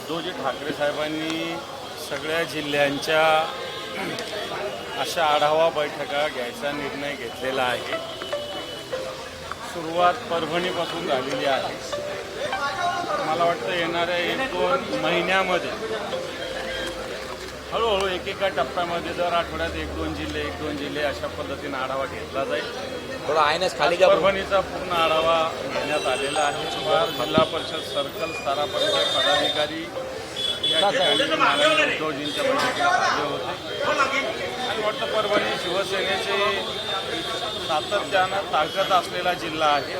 उद्धवजी ठाकरे साहेबांनी सगळ्या जिल्ह्यांच्या अशा आढावा बैठका घ्यायचा निर्णय घेतलेला आहे। सुरुवात परभणीपासून झालेली आहे। मला वाटतं येणाऱ्या 1-2 महिन्यामध्ये हळूहळू एकेका टप्प्यामध्ये दर आठवड्यात 1-2 जिल्हे अशा पद्धतीने आढावा घेतला जाईल। थोडा आहेनच खाली परभणीचा पूर्ण आढावा घेण्यात आलेला आहे। जिल्हा परिषद सर्कल स्तरापर्यंत पदाधिकारी या ठिकाणी माननीय उद्धवजींच्या बैठकीला आले होते आणि वाटतं परभणी शिवसेनेचे सातत्यानं ताकद असलेला जिल्हा आहे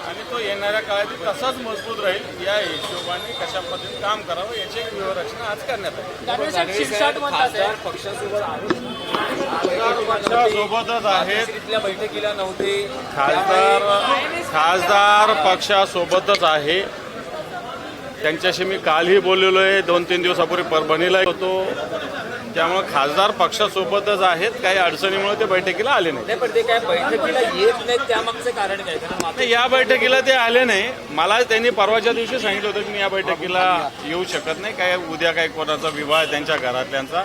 आणि तो येणाऱ्या काळात तसाच मजबूत राहील। या हिशोबाने कशा पद्धतीने काम करावं याची एक व्यूहरचना आज करण्यात आली। पक्षासोबतच आहेत, इथल्या बैठकीला नव्हते खासदार पक्षासोबतच आहे। त्यांच्याशी मी कालही बोललेलो आहे, 2-3 दिवसापूर्वी परभणीला होतो, त्यामुळे खासदार पक्षासोबतच आहेत। काही अडचणीमुळे ते बैठकीला आले नाही। पण ते काय बैठकीला येत नाहीत त्यामागचं कारण काय? कारण या बैठकीला ते आले नाही। मला त्यांनी परवाच्या दिवशी सांगितलं होतं की मी या बैठकीला येऊ शकत नाही, काय उद्या काही कोणाचा विवाह त्यांच्या घरातल्यांचा,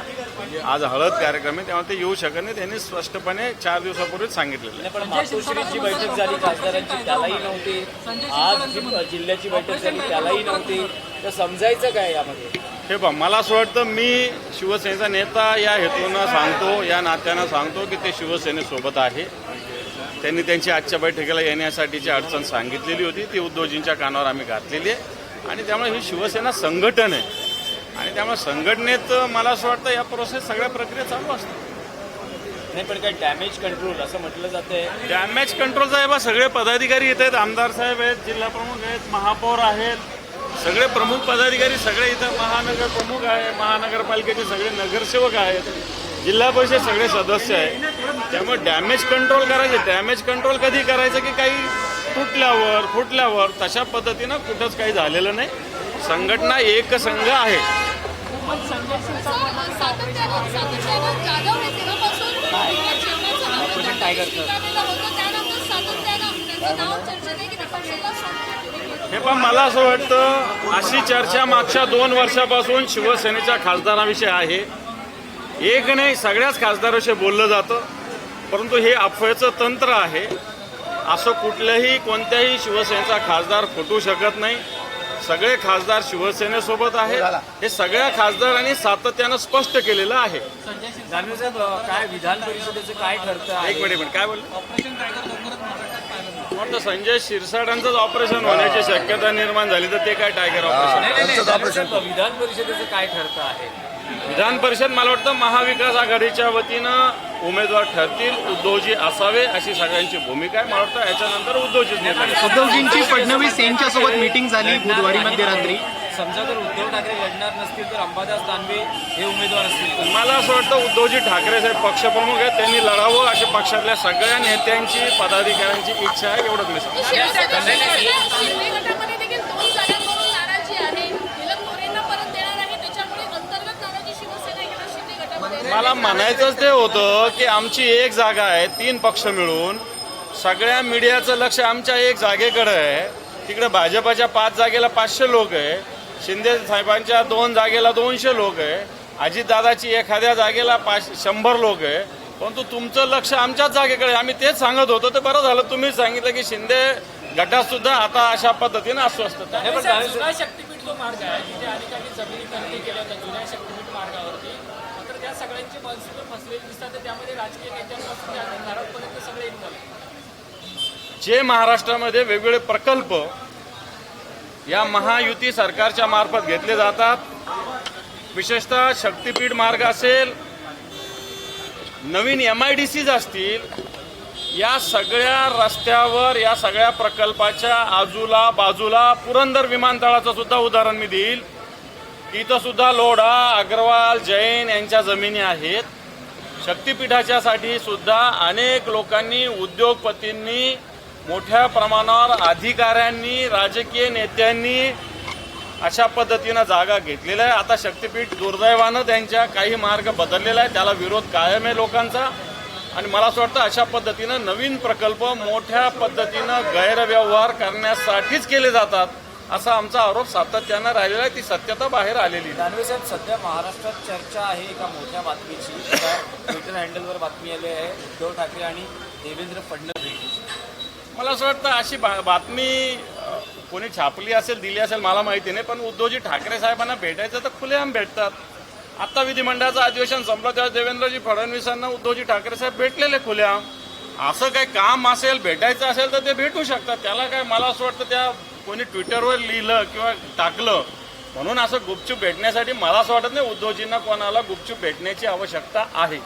आज हळद कार्यक्रम आहे, त्यामुळे ते येऊ शकत नाही। त्यांनी स्पष्टपणे 4 दिवसापूर्वीच सांगितलेलं। पण मातोश्रीची बैठक झाली खासदारांची, त्यालाही नव्हती। आज जी जिल्ह्याची बैठक झाली त्यालाही नव्हती, तर समजायचं काय यामध्ये? हे पहा, मला असं वाटतं मी शिवसेनेचा नेता या हेतूनं सांगतो, या नात्यानं सांगतो की ते शिवसेनेसोबत आहे। त्यांनी त्यांची आजच्या बैठकीला येण्यासाठीची अडचण सांगितलेली होती, ती उद्धवजींच्या कानावर आम्ही घातलेली आहे आणि त्यामुळे ही शिवसेना संघटन आहे आणि त्यामुळे संघटनेत मला असं वाटतं या प्रोसेस सगळ्या प्रक्रिया चालू असतात। नाही, पण काय डॅमेज कंट्रोल असं म्हटलं जातंय? डॅमेज कंट्रोलचा आहे बा, सगळे पदाधिकारी येत आहेत, आमदार साहेब आहेत, जिल्हा प्रमुख आहेत, महापौर आहेत, सगळे प्रमुख पदाधिकारी सगळे इथं, महानगर प्रमुख आहे, महानगरपालिकेचे सगळे नगरसेवक आहेत, जिल्हा परिषद सगळे सदस्य आहेत। त्यामुळे डॅमेज कंट्रोल करायचे। डॅमेज कंट्रोल कधी करायचं की काही फुटल्यावर तशा पद्धतीनं कुठंच काही झालेलं नाही। संघटना एक संघ आहे। हे पण मला असं वाटतं अशी चर्चा मागच्या 2 वर्षापासून शिवसेनेच्या खासदारांविषयी आहे। एक नाही, सगळ्याच खासदाराविषयी बोललं जातं, परंतु हे अफवेचं तंत्र आहे। असं कोणत्याही शिवसेनेचा खासदार फुटू शकत नाही। सगळे खासदार शिवसेनेसोबत आहेत, हे सगळ्या खासदारांनी सातत्यानं स्पष्ट केलेलं आहे। जाणवे साहेब, काय विधान परिषदेचं काय ठरतं? एक मिनिट, काय बोलले? वाटतं संजय शिरसाटांचंच ऑपरेशन होण्याची शक्यता निर्माण झाली, तर ते काय टायगर ऑपरेशन? विधान परिषदेचं काय ठरतं आहे? विधान परिषद मला वाटतं महाविकास आघाडीच्या वतीनं उमेदवार ठरतील, उद्धवजी असावे अशी सगळ्यांची भूमिका आहे। मला वाटतं याच्यानंतर उद्धवजींची फडणवीस यांच्यासोबत मीटिंग झाली बुधवारी मध्यरात्री। समजा जर उद्धव ठाकरे लढणार नसतील तर अंबादास दानवे हे उमेदवार असतील, मला असं वाटतं उद्धवजी ठाकरे साहेब पक्षप्रमुख आहेत, त्यांनी लढावं अशी पक्षातल्या सगळ्या नेत्यांची पदाधिकाऱ्यांची इच्छा आहे। एवढंच मी मला म्हणायचंच ते होतं की आमची एक जागा आहे, 3 पक्ष मिळून सगळ्या मीडियाचं लक्ष आमच्या एक जागेकडे आहे। तिकडे भाजपाच्या 5 जागेला 500 लोक आहे, शिंदे साहेबांच्या 2 जागेला 200 लोक आहे, अजितदादाची एखाद्या जागेला 100 लोक आहे, परंतु तुमचं लक्ष आमच्याच जागेकडे। आम्ही तेच सांगत होतो, तर बरं झालं तुम्ही सांगितलं की शिंदे गटात सुद्धा आता अशा पद्धतीने अस्वस्थ आहे। जुना शक्तीपीठ जो मार्ग आहे, जिथे अनेकांनी जमिनी खरेदी केल्या होत्या जुन्या शक्तीपीठ मार्गावरती, मात्र त्या सगळ्यांची मनसुबे फसलेली दिसतात, त्यामध्ये राजकीय नेत्यांपासून घरापर्यंत सगळे इन्व्हॉल्व। जे महाराष्ट्रामध्ये वेगवेगळे प्रकल्प या महायुती सरकारच्या मार्फत घेतले जातात, विशेषतः शक्तीपीठ मार्ग असेल, नवीन MIDCs असतील, या सगळ्या रस्त्यावर या सगळ्या प्रकल्पाच्या बाजूला पुरंदर विमानतळाचं सुद्धा उदाहरण मी देईल। इथं सुद्धा लोढा, अग्रवाल, जैन यांच्या जमिनी आहेत। शक्तीपीठाच्यासाठी सुद्धा अनेक लोकांनी, उद्योगपतींनी, मोठ्या प्रमाणावर अधिकाऱ्यांनी, राजकीय नेत्यांनी अशा पद्धतीनं जागा घेतलेल्या आहे। आता शक्तीपीठ दुर्दैवानं त्यांच्या काही मार्ग बदललेला आहे, त्याला विरोध कायम आहे लोकांचा आणि मला असं वाटतं अशा पद्धतीनं नवीन प्रकल्प मोठ्या पद्धतीनं गैरव्यवहार करण्यासाठीच केले जातात असा आमचा आरोप सातत्यानं राहिलेला आहे. ती सत्यता बाहेर आलेली नाही. दानवे साहेब, सध्या महाराष्ट्रात चर्चा आहे एका मोठ्या बातमीची. एका ट्विटर हँडलवर बातमी आली आहे उद्धव ठाकरे आणि देवेंद्र फडणवीस. मला असं वाटतं अशी बातमी कोणी छापली असेल, दिली असेल, मला माहिती नाही. पण उद्धवजी ठाकरे साहेबांना भेटायचं तर खुलेआम भेटतात. आता विधिमंडळाचं अधिवेशन संपलं तेव्हा देवेंद्रजी फडणवीसांना उद्धवजी ठाकरे साहेब भेटलेले खुलेआम. असं काही काम असेल, भेटायचं असेल तर ते भेटू शकतात. त्याला काय, मला असं वाटतं त्या कोणी ट्विटरवर लिहिलं किंवा टाकलं म्हणून असं गुपचूप भेटण्यासाठी मला असं वाटत नाही उद्धवजींना कोणाला गुपचूप भेटण्याची आवश्यकता आहे.